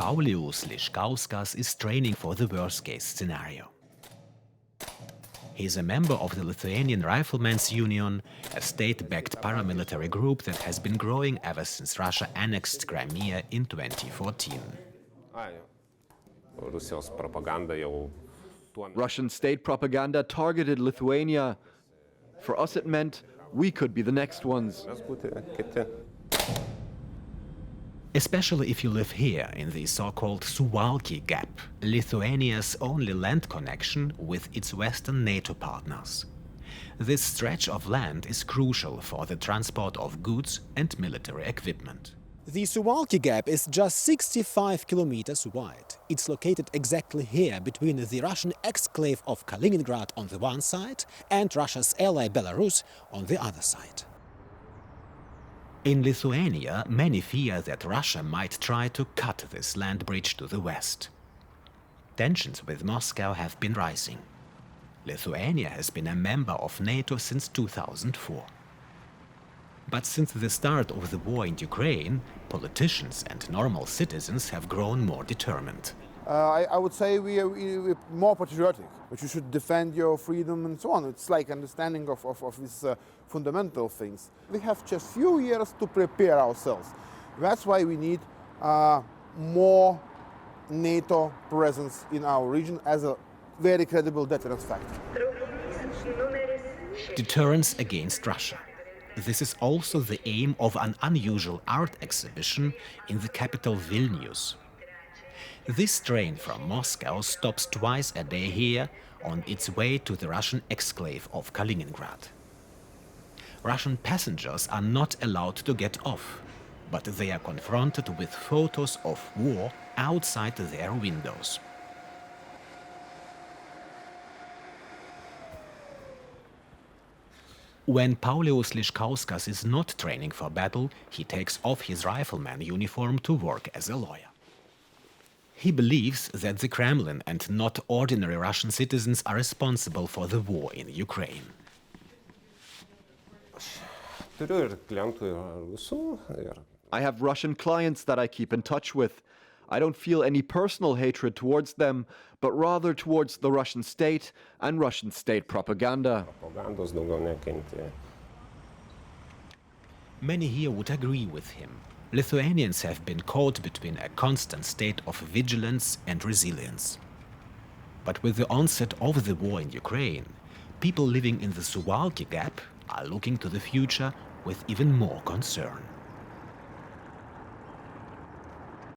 Paulius Liškauskas is training for the worst-case scenario. He is a member of the Lithuanian Riflemen's Union, a state-backed paramilitary group that has been growing ever since Russia annexed Crimea in 2014. Russian state propaganda targeted Lithuania. For us it meant we could be the next ones. Especially if you live here in the so-called Suwalki Gap, Lithuania's only land connection with its Western NATO partners. This stretch of land is crucial for the transport of goods and military equipment. The Suwalki Gap is just 65 kilometers wide. It's located exactly here between the Russian exclave of Kaliningrad on the one side and Russia's ally Belarus on the other side. In Lithuania, many fear that Russia might try to cut this land bridge to the west. Tensions with Moscow have been rising. Lithuania has been a member of NATO since 2004. But since the start of the war in Ukraine, politicians and normal citizens have grown more determined. I would say we're more patriotic, but you should defend your freedom and so on. It's like understanding of these fundamental things. We have just few years to prepare ourselves. That's why we need more NATO presence in our region as a very credible deterrence factor. Deterrence against Russia. This is also the aim of an unusual art exhibition in the capital Vilnius. This train from Moscow stops twice a day here on its way to the Russian exclave of Kaliningrad. Russian passengers are not allowed to get off, but they are confronted with photos of war outside their windows. When Paulius Liškauskas is not training for battle, he takes off his rifleman uniform to work as a lawyer. He believes that the Kremlin and not ordinary Russian citizens are responsible for the war in Ukraine. I have Russian clients that I keep in touch with. I don't feel any personal hatred towards them, but rather towards the Russian state and Russian state propaganda. Many here would agree with him. Lithuanians have been caught between a constant state of vigilance and resilience. But with the onset of the war in Ukraine, people living in the Suwalki Gap are looking to the future with even more concern.